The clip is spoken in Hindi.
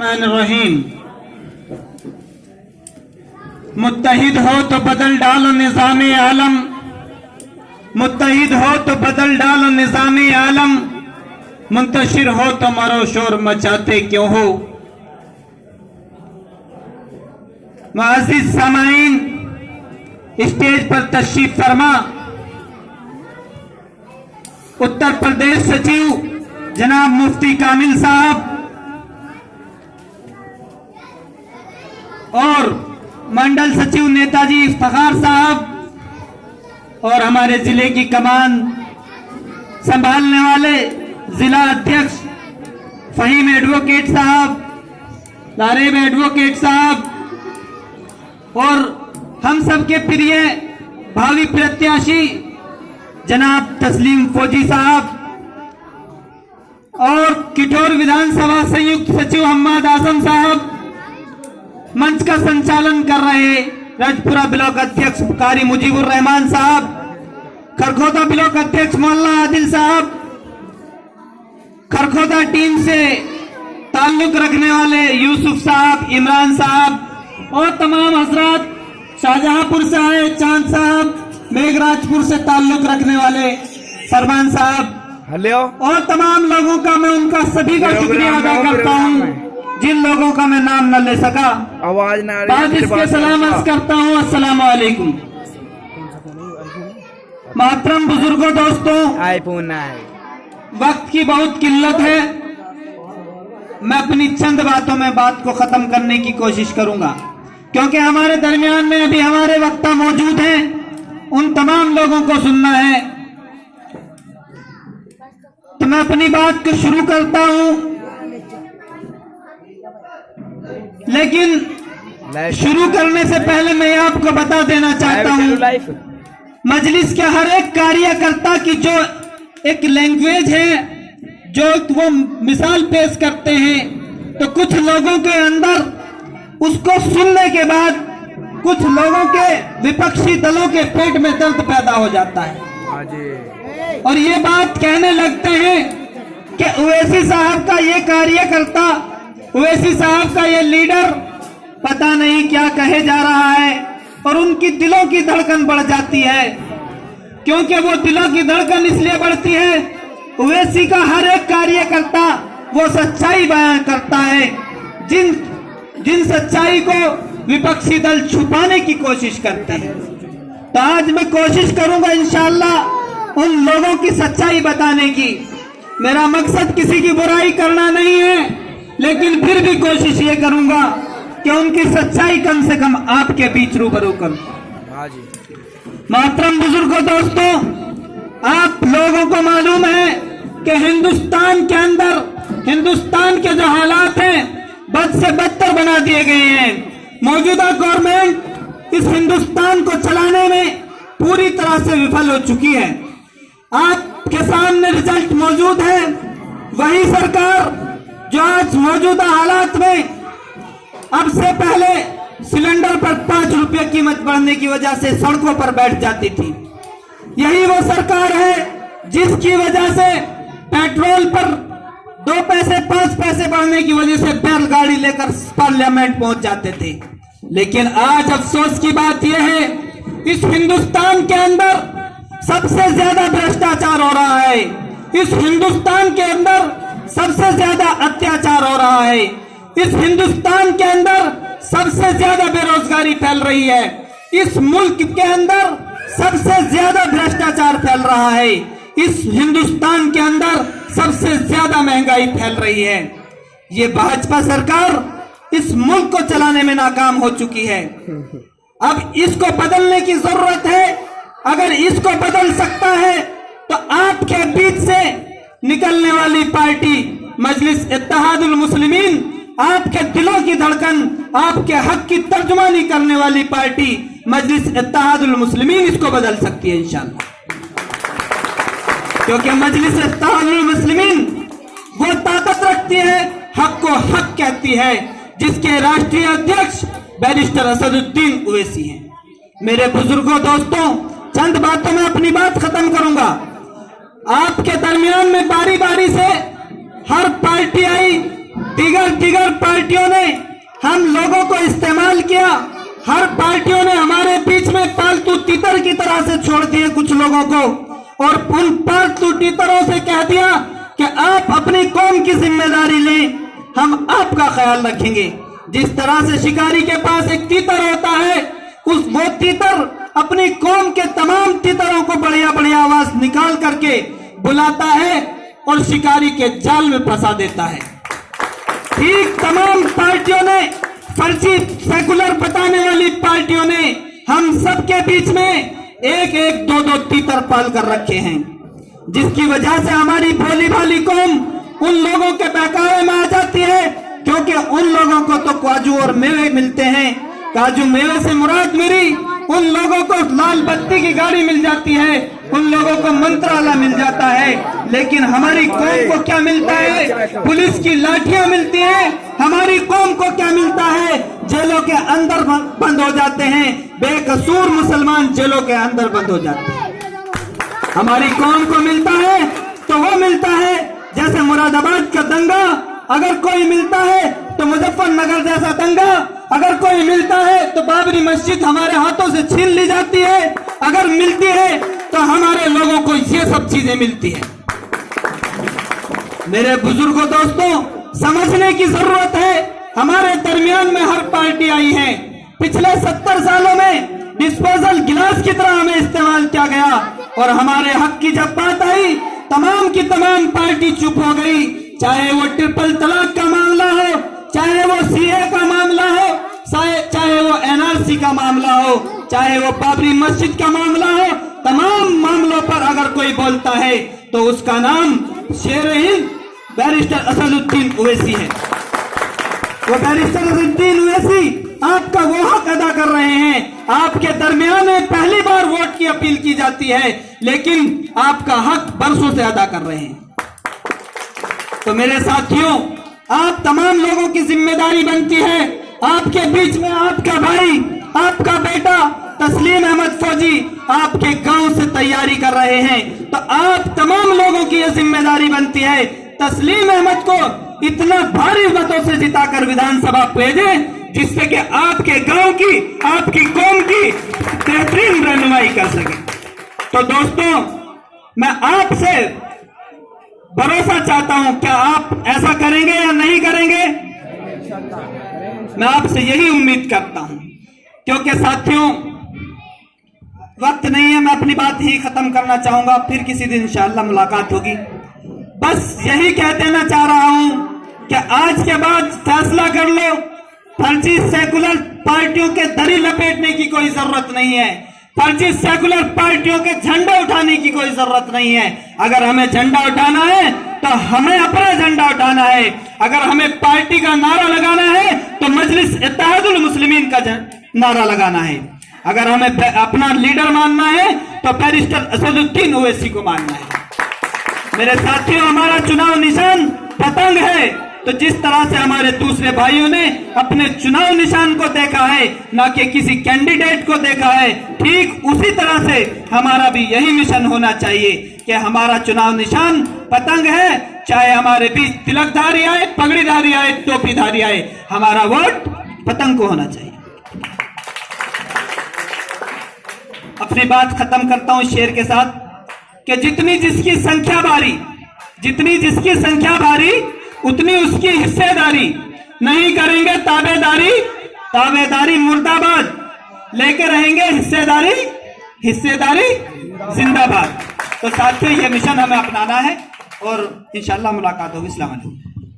रहीम। मुत्तहिद हो तो बदल डालो निज़ामे आलम, मुत्तहिद हो तो बदल डालो निज़ामे आलम, मुंतशिर हो तो मरो शोर मचाते क्यों हो। मुअज़्ज़िज़ सामाईन, स्टेज पर तशरीफ फरमा उत्तर प्रदेश सचिव जनाब मुफ्ती कामिल साहब और मंडल सचिव नेताजी इफ्तिखार साहब और हमारे जिले की कमान संभालने वाले जिला अध्यक्ष फहीम एडवोकेट साहब, तारेब एडवोकेट साहब और हम सबके प्रिय भावी प्रत्याशी जनाब तस्लीम फौजी साहब और किठौर विधानसभा संयुक्त सचिव हम्माद आजम साहब, मंच का संचालन कर रहे राजपुरा ब्लॉक अध्यक्ष कारी मुजीबुर रहमान साहब, खरखोदा ब्लॉक अध्यक्ष मौलाना आदिल साहब, खरखोदा टीम से ताल्लुक रखने वाले यूसुफ साहब, इमरान साहब और तमाम हजरात, शाहजहांपुर से आए चांद साहब, मेघराजपुर से ताल्लुक रखने वाले फरमान साहब और तमाम लोगों का मैं उनका सभी का शुक्रिया अदा करता हूँ जिन लोगों का मैं नाम न ले सका। आवाज ना बाद इसके सलाम अर्ज करता हूँ, अस्सलाम वालेकुम। मोहतरम बुजुर्गों, दोस्तों, वक्त की बहुत किल्लत है। मैं अपनी चंद बातों में बात को खत्म करने की कोशिश करूंगा क्योंकि हमारे दरमियान में अभी हमारे वक्ता मौजूद हैं, उन तमाम लोगों को सुनना है। तो मैं अपनी बात को शुरू करता हूं, लेकिन शुरू करने से पहले मैं आपको बता देना चाहता हूं, मजलिस के हर एक कार्यकर्ता की जो एक लैंग्वेज है, जो वो मिसाल पेश करते हैं, तो कुछ लोगों के अंदर उसको सुनने के बाद कुछ लोगों के विपक्षी दलों के पेट में दर्द पैदा हो जाता है और ये बात कहने लगते हैं कि ओवैसी साहब का ये कार्यकर्ता, ओवैसी साहब का ये लीडर पता नहीं क्या कहे जा रहा है और उनकी दिलों की धड़कन बढ़ जाती है। क्योंकि वो दिलों की धड़कन इसलिए बढ़ती है, ओवैसी का हर एक कार्यकर्ता वो सच्चाई बयान करता है, जिन सच्चाई को विपक्षी दल छुपाने की कोशिश करते हैं। तो आज मैं कोशिश करूंगा इंशाअल्लाह उन लोगों की सच्चाई बताने की। मेरा मकसद किसी की बुराई करना नहीं है, लेकिन फिर भी कोशिश ये करूंगा कि उनकी सच्चाई कम से कम आपके बीच रूबरू करूं। मोहतरम बुजुर्गों, दोस्तों, आप लोगों को मालूम है कि हिंदुस्तान के अंदर हिंदुस्तान के जो हालात हैं बद से बदतर बना दिए गए हैं। मौजूदा गवर्नमेंट इस हिंदुस्तान को चलाने में पूरी तरह से विफल हो चुकी है। आपके सामने रिजल्ट मौजूद है। वही सरकार जो आज मौजूदा हालात में अब से पहले सिलेंडर पर 5 रुपये कीमत बढ़ने की वजह से सड़कों पर बैठ जाती थी, यही वो सरकार है जिसकी वजह से पेट्रोल पर 2 पैसे 5 पैसे बढ़ने की वजह से बैलगाड़ी लेकर पार्लियामेंट पहुंच जाते थे। लेकिन आज अफसोस की बात यह है, इस हिंदुस्तान के अंदर सबसे ज्यादा भ्रष्टाचार हो रहा है, इस हिंदुस्तान के अंदर सबसे ज्यादा अत्याचार हो रहा है, इस हिंदुस्तान के अंदर सबसे ज्यादा बेरोजगारी फैल रही है, इस मुल्क के अंदर सबसे ज्यादा भ्रष्टाचार फैल रहा है, इस हिंदुस्तान के अंदर सबसे ज्यादा महंगाई फैल रही है। ये भाजपा सरकार इस मुल्क को चलाने में नाकाम हो चुकी है। अब इसको बदलने की जरूरत है। अगर इसको बदल सकता है तो आपके बीच से निकलने वाली पार्टी मजलिस इत्तेहादुल मुस्लिमीन, आपके दिलों की धड़कन, आपके हक की तर्जुमानी करने वाली पार्टी मजलिस इत्तेहादुल मुस्लिमीन इसको बदल सकती है इंशाअल्लाह। क्योंकि मजलिस इत्तेहादुल मुस्लिमीन वो ताकत रखती है, हक को हक कहती है, जिसके राष्ट्रीय अध्यक्ष बैरिस्टर असदुद्दीन ओवैसी हैं। मेरे बुजुर्गों, दोस्तों, चंद बातों में अपनी बात खत्म करूंगा। आपके दरमियान में बारी बारी से हर पार्टी आई, दीगर पार्टियों ने हम लोगों को इस्तेमाल किया। हर पार्टियों ने हमारे बीच में पालतू तीतर की तरह से छोड़ दिए कुछ लोगों को, और उन पालतू तीतरों से कह दिया कि आप अपनी कौम की जिम्मेदारी लें, हम आपका ख्याल रखेंगे। जिस तरह से शिकारी के पास एक तीतर होता है, वो तीतर अपनी कौम के तमाम तीतरों को बढ़िया बढ़िया आवाज निकाल करके बुलाता है और शिकारी के जाल में फंसा देता है। ठीक तमाम पार्टियों ने, फर्जी सेकुलर बताने वाली पार्टियों ने हम सबके बीच में एक एक दो दो तीतर पाल कर रखे हैं, जिसकी वजह से हमारी भोली भाली कौम उन लोगों के बहकावे में आ जाती है, क्योंकि उन लोगों को तो काजू और मेवे मिलते हैं। काजू मेवे से मुराद मेरी, उन लोगों को लाल बत्ती की गाड़ी मिल जाती है, उन लोगों को मंत्रालय मिल जाता है, लेकिन हमारी कौम को क्या मिलता है? पुलिस की लाठियां मिलती हैं। हमारी कौम को क्या मिलता है? जेलों के अंदर बंद हो जाते हैं, बेकसूर मुसलमान जेलों के अंदर बंद हो जाते हैं। हमारी कौम को मिलता है तो वो मिलता है जैसे मुरादाबाद का दंगा, अगर कोई मिलता है तो मुजफ्फरनगर जैसा दंगा, अगर कोई मिलता है तो बाबरी मस्जिद हमारे हाथों से छीन ली जाती है, अगर मिलती है तो हमारे लोगों को ये सब चीजें मिलती है। मेरे बुजुर्गों, दोस्तों, समझने की जरूरत है। हमारे दरमियान में हर पार्टी आई है। पिछले 70 सालों में डिस्पोजल गिलास की तरह हमें इस्तेमाल किया गया, और हमारे हक की जब बात आई तमाम की तमाम पार्टी चुप हो गई। चाहे वो ट्रिपल तलाक का मामला हो, चाहे वो सीए का मामला हो, चाहे वो एनआरसी का मामला हो, चाहे वो बाबरी मस्जिद का मामला हो, तमाम मामलों पर अगर कोई बोलता है तो उसका नाम शेर-ए-हिंद बैरिस्टर असदुद्दीन ओवैसी है। वो बैरिस्टर असदुद्दीन ओवैसी आपका वो हक अदा कर रहे हैं। आपके दरमियान में पहली बार वोट की अपील की जाती है, लेकिन आपका हक बरसों से अदा कर रहे हैं। तो मेरे साथियों, आप तमाम लोगों की जिम्मेदारी बनती है। आपके बीच में आपका भाई, आपका बेटा तस्लीम अहमद फौजी आपके गांव से तैयारी कर रहे हैं, तो आप तमाम लोगों की यह जिम्मेदारी बनती है तस्लीम अहमद को इतना भारी मतों से जिताकर विधानसभा भेजें, जिससे कि आपके गांव की, आपकी कौम की बेहतरीन रहनुमाई कर सके। तो दोस्तों, मैं आपसे भरोसा चाहता हूं, क्या आप ऐसा करेंगे या नहीं करेंगे? मैं आपसे यही उम्मीद करता हूं, क्योंकि साथियों वक्त नहीं है। मैं अपनी बात ही खत्म करना चाहूंगा, फिर किसी दिन इंशाअल्लाह मुलाकात होगी। बस यही कह देना चाह रहा हूं कि आज के बाद फैसला कर लो, फर्जी सेकुलर पार्टियों के दरी लपेटने की कोई जरूरत नहीं है, फर्जी सेकुलर पार्टियों के झंडे उठाने की कोई जरूरत नहीं है। अगर हमें झंडा उठाना है तो हमें अपना झंडा उठाना है। अगर हमें पार्टी का नारा लगाना है तो मजलिस इत्तेहादुल मुस्लिमीन का नारा लगाना है। अगर हमें अपना लीडर मानना है तो बैरिस्टर असदुद्दीन ओवैसी को मानना है। मेरे साथियों, हमारा चुनाव निशान पतंग है, तो जिस तरह से हमारे दूसरे भाइयों ने अपने चुनाव निशान को देखा है, ना कि किसी कैंडिडेट को देखा है, ठीक उसी तरह से हमारा भी यही मिशन होना चाहिए कि हमारा चुनाव निशान पतंग है। चाहे हमारे बीच तिलकधारी आए, पगड़ीधारी आए, टोपीधारी आए, हमारा वोट पतंग को होना चाहिए। अपनी बात खत्म करता हूं शेर के साथ कि जितनी जिसकी संख्या भारी उतनी उसकी हिस्सेदारी। नहीं करेंगे ताबेदारी मुर्दाबाद, लेके रहेंगे हिस्सेदारी जिंदाबाद। तो साथियों, ये मिशन हमें अपनाना है और इंशाअल्लाह मुलाकात होगी। अस्सलाम वालेकुम।